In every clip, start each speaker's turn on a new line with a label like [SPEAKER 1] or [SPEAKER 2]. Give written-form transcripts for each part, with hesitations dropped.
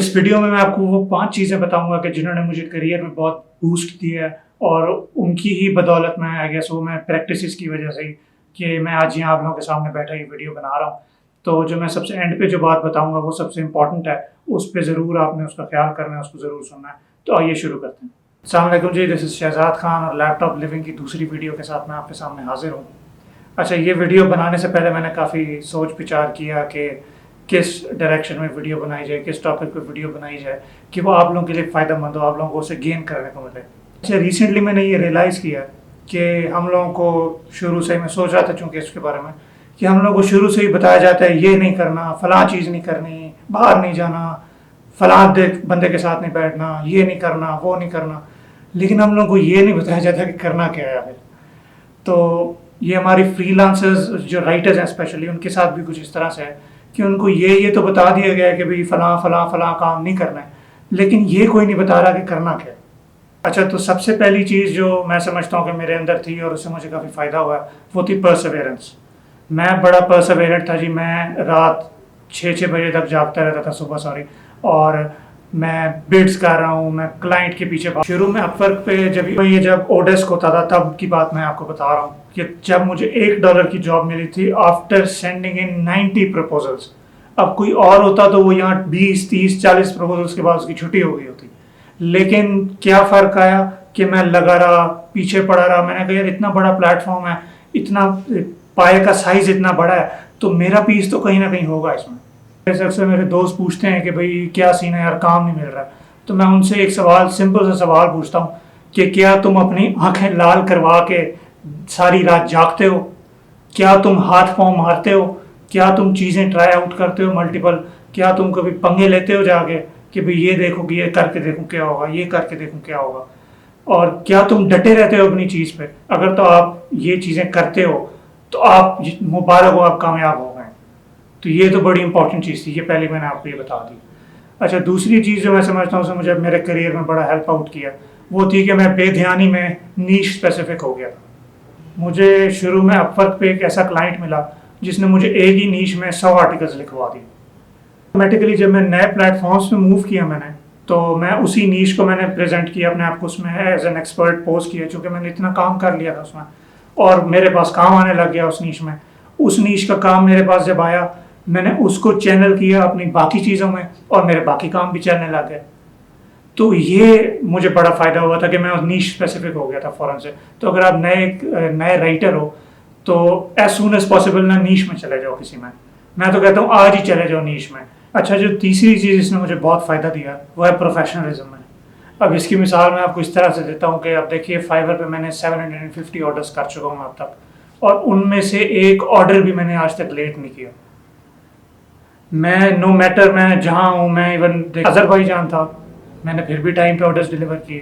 [SPEAKER 1] اس video میں آپ کو وہ 5 چیزیں بتاؤں گا کہ جنہوں نے مجھے کریئر میں بہت بوسٹ دیا ہے، اور ان کی ہی بدولت میں آئی گیس وہ میں پریکٹسز کی وجہ سے ہی کہ میں آج یہاں آپ لوگوں کے سامنے بیٹھا یہ ویڈیو بنا رہا ہوں. تو جو میں سب سے اینڈ پہ جو بات بتاؤں گا وہ سب سے امپورٹنٹ ہے، اس پہ ضرور آپ نے اس کا خیال کرنا ہے، اس کو ضرور سننا ہے. تو آئیے شروع کرتے ہیں. السلام علیکم جی، دس از شہزاد خان اور لیپ ٹاپ لیونگ کی دوسری ویڈیو کے ساتھ میں آپ کے سامنے حاضر ہوں. اچھا، یہ ویڈیو بنانے سے پہلے میں نے کافی سوچ وچار کیا کہ کس ڈائریکشن میں ویڈیو بنائی جائے، کس ٹاپک پہ ویڈیو بنائی جائے کہ وہ آپ لوگوں کے لیے فائدہ مند ہو، آپ لوگوں کو اسے گین کرنے کو ملے. اچھا، ریسنٹلی میں نے یہ ریئلائز کیا کہ ہم لوگوں کو شروع سے میں سوچ رہا تھا چونکہ اس کے بارے میں کہ ہم لوگوں کو شروع سے ہی بتایا جاتا ہے یہ نہیں کرنا، فلاں چیز نہیں کرنی، باہر نہیں جانا، فلاں بندے کے ساتھ نہیں بیٹھنا، یہ نہیں کرنا، وہ نہیں کرنا، لیکن ہم لوگوں کو یہ نہیں بتایا جاتا کہ کرنا کیا ہے. تو یہ ہماری فری لانسرز جو رائٹرز ہیں اسپیشلی ان کے ساتھ بھی کچھ اس طرح سے ہے کہ ان کو یہ تو بتا دیا گیا ہے کہ بھئی فلاں فلاں فلاں کام نہیں کرنا ہے، لیکن یہ کوئی نہیں بتا رہا کہ کرنا کیا ہے. اچھا، تو سب سے پہلی چیز جو میں سمجھتا ہوں کہ میرے اندر تھی اور اس سے مجھے کافی فائدہ ہوا ہے وہ تھی پرسیویرنس. میں بڑا پرسیویرنٹ تھا جی. میں رات 6 بجے تک جاگتا رہتا تھا، صبح اور میں بڈس کر رہا ہوں، میں کلائنٹ کے پیچھے. شروع میں اپ ورک پہ جب اوڈیسک ہوتا تھا تب کی بات میں آپ کو بتا رہا ہوں کہ جب مجھے $1 کی جاب ملی تھی آفٹر سینڈنگ ان 90 پروپوزلس. اب کوئی اور ہوتا تو وہ یہاں 20 30 40 پروپوزلس کے بعد اس کی چھٹی ہو گئی ہوتی. لیکن کیا فرق آیا کہ میں لگا رہا، پیچھے پڑا رہا. میں نے کہا یار اتنا بڑا پلیٹ فارم ہے، اتنا پائے کا سائز اتنا بڑا ہے تو میرا پیس تو کہیں نہ کہیں ہوگا اس میں. اکثر میرے دوست پوچھتے ہیں کہ بھئی کیا سین ہے یار، کام نہیں مل رہا. تو میں ان سے ایک سمپل سا سوال پوچھتا ہوں کہ کیا تم اپنی آنکھیں لال کروا کے ساری رات جاگتے ہو؟ کیا تم ہاتھ پاؤں مارتے ہو؟ کیا تم چیزیں ٹرائی آؤٹ کرتے ہو ملٹیپل؟ کیا تم کبھی پنگے لیتے ہو جا کے کہ بھئی یہ دیکھو کہ یہ کر کے دیکھوں کیا ہوگا، یہ کر کے دیکھوں کیا ہوگا؟ اور کیا تم ڈٹے رہتے ہو اپنی چیز پہ؟ اگر تو آپ یہ چیزیں کرتے ہو تو آپ مبارک ہو، آپ کامیاب ہو گئے. تو یہ تو بڑی امپورٹنٹ چیز تھی، یہ پہلے میں نے آپ کو یہ بتا دی. اچھا، دوسری چیز جو میں سمجھتا ہوں اسے مجھے میرے کریئر میں بڑا ہیلپ آؤٹ کیا وہ تھی کہ میں بے دھیانی میں نیش اسپیسیفک ہو گیا. مجھے شروع میں اپ ورک پہ ایک ایسا کلائنٹ ملا جس نے مجھے ایک ہی نیش میں 100 آرٹیکلز لکھوا دی. آٹومیٹیکلی جب میں نئے پلیٹ فارمس پہ موو کیا میں نے تو میں اسی نیش کو میں نے پریزنٹ کیا اپنے آپ کو اس میں ایز این ایکسپرٹ پوسٹ کیا، چونکہ میں نے اتنا کام کر لیا تھا اس میں اور میرے پاس کام آنے لگ گیا اس نیش میں. اس نیش کا کام میرے پاس جب آیا میں نے اس کو چینل کیا اپنی باقی چیزوں میں اور میرے باقی کام بھی چلنے لگ گئے. تو یہ مجھے بڑا فائدہ ہوا تھا کہ میں نیش اسپیسیفک ہو گیا تھا فوراً سے. تو اگر آپ نئے رائٹر ہو تو ایز سون ایز پاسبل نہ نیش میں چلے جاؤ کسی میں تو کہتا ہوں آج ہی چلے جاؤ نیش میں. اچھا، جو تیسری چیز اس نے مجھے بہت فائدہ دیا وہ ہے پروفیشنلزم میں. اب اس کی مثال میں آپ کو اس طرح سے دیتا ہوں کہ اب دیکھیے فائیور پہ میں نے 750 آرڈرس کر چکا ہوں اب تک، اور ان میں سے ایک آرڈر بھی میں نے آج تک لیٹ نہیں کیا. میں نو میٹر میں جہاں ہوں، میں ایون آذربائیجان تھا میں نے پھر بھی ٹائم پہ آرڈرس ڈلیور کیے.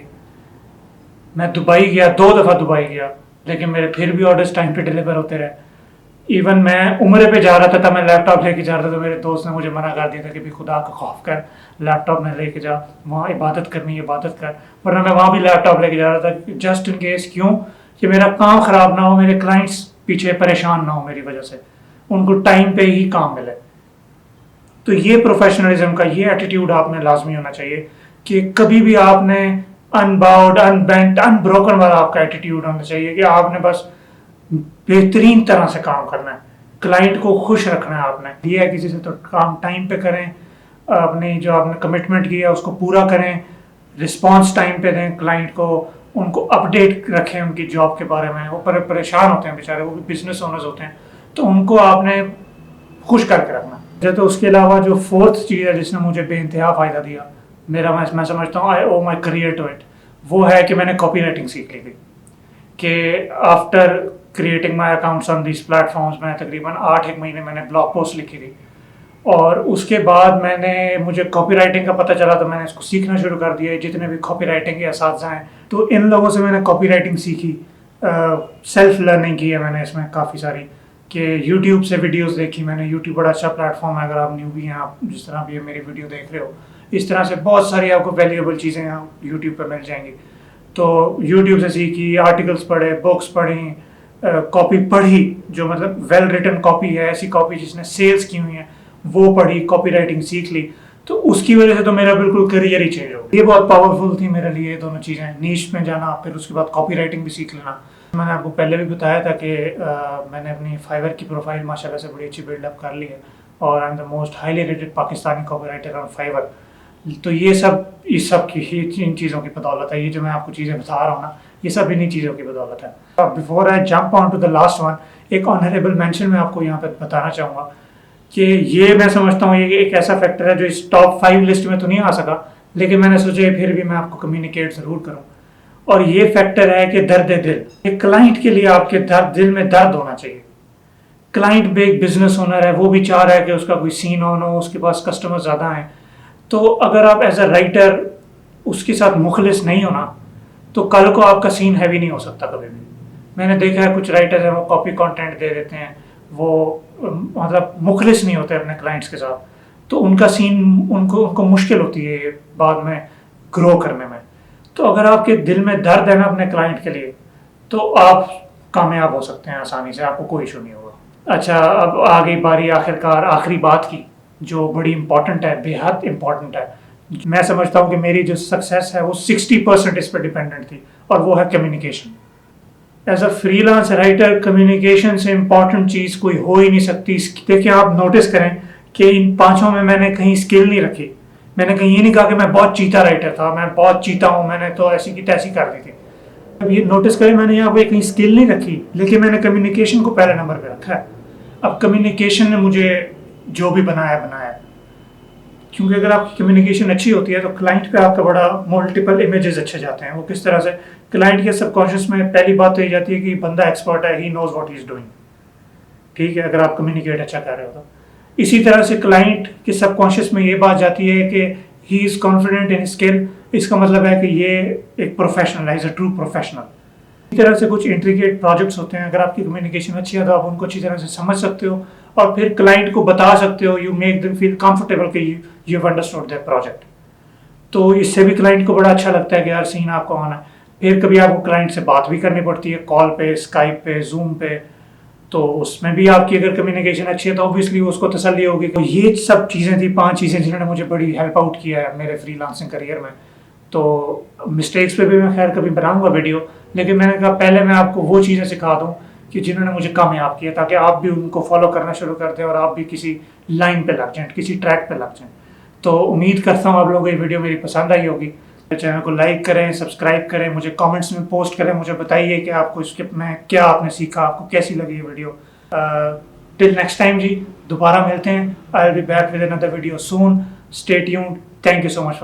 [SPEAKER 1] میں دبئی گیا، 2 دفعہ دبئی گیا لیکن میرے پھر بھی آرڈرس ٹائم پہ ڈلیور ہوتے رہے. ایون میں عمرے پہ جا رہا تھا میں لیپ ٹاپ لے کے جا رہا تھا تو میرے دوست نے مجھے منع کر دیا تھا کہ بھی خدا کا خوف کر، لیپ ٹاپ میں لے کے جا، وہاں عبادت کرنی عبادت کر. ورنہ میں وہاں بھی لیپ ٹاپ لے کے جا رہا تھا جسٹ ان کیس. کیوں کہ میرا کام خراب نہ ہو، میرے کلائنٹس پیچھے پریشان نہ ہو میری وجہ سے، ان کو ٹائم پہ ہی کام ملے. تو یہ پروفیشنلزم کا یہ ایٹیٹیوڈ آپ میں لازمی ہونا چاہیے کہ کبھی بھی آپ نے ان باؤڈ، ان بینٹ، ان بروکن والا آپ کا ایٹیٹیوڈ ہونا چاہیے کہ آپ نے بس بہترین طرح سے کام کرنا ہے، کلائنٹ کو خوش رکھنا ہے. آپ نے دیا ہے کسی سے تو کام ٹائم پہ کریں، اپنی جو آپ نے کمٹمنٹ کیا ہے اس کو پورا کریں، رسپانس ٹائم پہ دیں کلائنٹ کو، ان کو اپڈیٹ رکھیں ان کی جاب کے بارے میں. وہ پریشان ہوتے ہیں بیچارے، وہ بھی بزنس اونرز ہوتے ہیں، تو ان کو آپ نے خوش کر کے رکھنا. تو اس کے علاوہ جو 4تھ چیز ہے جس نے مجھے بے انتہا فائدہ دیا میں سمجھتا ہوں آئی او مائی کریئر ٹو اٹ، وہ ہے کہ میں نے کاپی رائٹنگ سیکھ لی تھی. کہ after creating my accounts on these platforms میں تقریباً 8 مہینے میں نے بلاگ پوسٹ لکھی تھی، اور اس کے بعد مجھے کاپی رائٹنگ کا پتہ چلا تو میں نے اس کو سیکھنا شروع کر دیا. جتنے بھی کاپی رائٹنگ کے اساتذہ ہیں تو ان لوگوں سے میں نے کاپی رائٹنگ سیکھی. سیلف لرننگ کی ہے میں نے اس میں کافی ساری، کہ یوٹیوب سے ویڈیوز دیکھی میں نے. یوٹیوب بڑا اچھا پلیٹ فارم ہے اگر آپ نیو بھی ہیں، آپ جس طرح بھی میری ویڈیو دیکھ رہے ہو اس طرح سے بہت ساری آپ کو ویلیوبل چیزیں یوٹیوب پہ مل جائیں گی. تو یوٹیوب سے سیکھی، آرٹیکلس پڑھے، بکس پڑھیں، کاپی پڑھی جو مطلب ویل ریٹن کاپی ہے، ایسی کاپی جس نے سیلز کی ہوئی ہیں وہ پڑھی، کاپی رائٹنگ سیکھ لی. تو اس کی وجہ سے تو میرا بالکل کریئر ہی چینج ہو گیا. یہ بہت پاورفل تھی میرے لیے یہ دونوں چیزیں, نیش میں جانا, پھر اس کے بعد کاپی رائٹنگ بھی سیکھ لینا. میں نے آپ کو پہلے بھی بتایا تھا کہ میں نے اپنی فائور کی پروفائل ماشاءاللہ سے بڑی اچھی بلڈ اپ کر لی ہے, اور I am the most highly rated Pakistani copywriter on Fiverr. تو یہ سب کی ان چیزوں کی بدولت ہے. یہ جو میں آپ کو چیزیں بتا رہا ہوں نا, یہ سب انہیں چیزوں کی بدولت ہے. Before I jump on to the last one, ایک آنریبل مینشن میں آپ کو یہاں پہ بتانا چاہوں گا کہ یہ میں سمجھتا ہوں یہ ایک ایسا فیکٹر ہے جو اس ٹاپ 5 لسٹ میں تو نہیں آ سکا, لیکن میں نے سوچا پھر بھی میں آپ کو کمیونیکیٹ ضرور کروں. اور یہ فیکٹر ہے کہ درد دل. ایک کلائنٹ کے لیے آپ کے دل میں درد ہونا چاہیے. کلائنٹ بھی ایک بزنس اونر ہے, وہ بھی چاہ رہا ہے کہ اس کا کوئی سین آن ہو, اس کے پاس کسٹمر زیادہ ہیں. تو اگر آپ ایز اے رائٹر اس کے ساتھ مخلص نہیں ہونا تو کل کو آپ کا سین ہیوی نہیں ہو سکتا کبھی بھی. میں نے دیکھا ہے کچھ رائٹر ہیں وہ کاپی کانٹینٹ دے دیتے ہیں, وہ مطلب مخلص نہیں ہوتے اپنے کلائنٹس کے ساتھ, تو ان کا سین ان کو مشکل ہوتی ہے بعد میں گرو کرنے میں. تو اگر آپ کے دل میں درد ہے نا اپنے کلائنٹ کے لیے تو آپ کامیاب ہو سکتے ہیں آسانی سے, آپ کو کوئی ایشو نہیں ہوگا. اچھا, اب آ گئی باری آخرکار آخری بات کی جو بڑی امپورٹنٹ ہے, بے حد امپورٹنٹ ہے. میں سمجھتا ہوں کہ میری جو سکسیس ہے وہ 60% اس پہ ڈیپینڈنٹ تھی, اور وہ ہے communication. As a free lance writer communication سے امپورٹنٹ چیز کوئی ہو ہی نہیں سکتی. دیکھیں آپ نوٹس کریں کہ ان 5 میں میں نے کہیں اسکل نہیں رکھی. میں نے کہیں یہ نہیں کہا کہ میں بہت چیتا رائٹر تھا, میں بہت چیتا ہوں, میں نے تو ایسی کی تیسی کر دی تھی. اب یہ نوٹس کریں میں نے یہاں پہ کہیں اسکل نہیں رکھی, لیکن میں نے کمیونیکیشن کو پہلے نمبر پہ رکھا ہے. اب کمیونیکیشن نے مجھے جو بھی بنایا ہے, کیونکہ اگر آپ کی کمیونیکیشن اچھی ہوتی ہے تو کلائنٹ پہ آپ کا بڑا ملٹیپل امیجز اچھے جاتے ہیں. وہ کس طرح سے کلائنٹ کے سب کانشیس میں پہلی بات تو یہ جاتی ہے کہ بندہ ایکسپرٹ ہے, ہی knows what he is doing. ٹھیک ہے, اگر آپ کمیونیکیٹ اچھا کر رہے ہو تو. اسی طرح سے کلائنٹ کے سب کانشیس میں یہ بات جاتی ہے کہ ہی از کانفیڈنٹ ان اسکل. اس کا مطلب ہے کہ یہ ایک پروفیشنل ہے, از اے ٹرو پروفیشنل. اسی طرح سے کچھ انٹریکیٹ پروجیکٹس ہوتے ہیں, اگر آپ کی کمیونیکیشن اچھی ہے تو آپ ان کو اچھی طرح سے سمجھ سکتے ہو اور پھر کلائنٹ کو بتا سکتے ہو. You make them feel comfortable کہ you have understood that project. تو اس سے بھی کلائنٹ کو بڑا اچھا لگتا ہے کہ یار سین آپ کو آنا ہے. پھر کبھی آپ کو کلائنٹ سے بات بھی کرنی پڑتی ہے, کال پہ, اسکائپ پہ, زوم پہ, تو اس میں بھی آپ کی اگر کمیونیکیشن اچھی ہے تو اوبیسلی اس کو تسلی ہوگی. تو یہ سب چیزیں تھی 5 چیزیں جنہوں نے مجھے بڑی ہیلپ آؤٹ کیا ہے میرے فری لانسنگ کریئر میں. تو مسٹیکس پہ بھی میں خیر کبھی بناؤں گا ویڈیو, لیکن میں نے کہا پہلے میں آپ کو وہ چیزیں سکھا دوں کہ جنہوں نے مجھے کامیاب کیا, تاکہ آپ بھی ان کو فالو کرنا شروع کر دیں اور آپ بھی کسی لائن پہ لگ جائیں, کسی ٹریک پہ لگ جائیں. تو امید کرتا ہوں آپ لوگوں کو یہ ویڈیو میری پسند آئی ہوگی. چینل کو لائک کریں, سبسکرائب کریں, مجھے کامنٹس میں پوسٹ کریں, مجھے بتائیے کہ آپ کو اس کے میں کیا آپ نے سیکھا, آپ کو کیسی لگی یہ ویڈیو. ٹل نیکسٹ ٹائم جی, دوبارہ ملتے ہیں. I will be back with another video soon. Stay tuned. Thank you so much for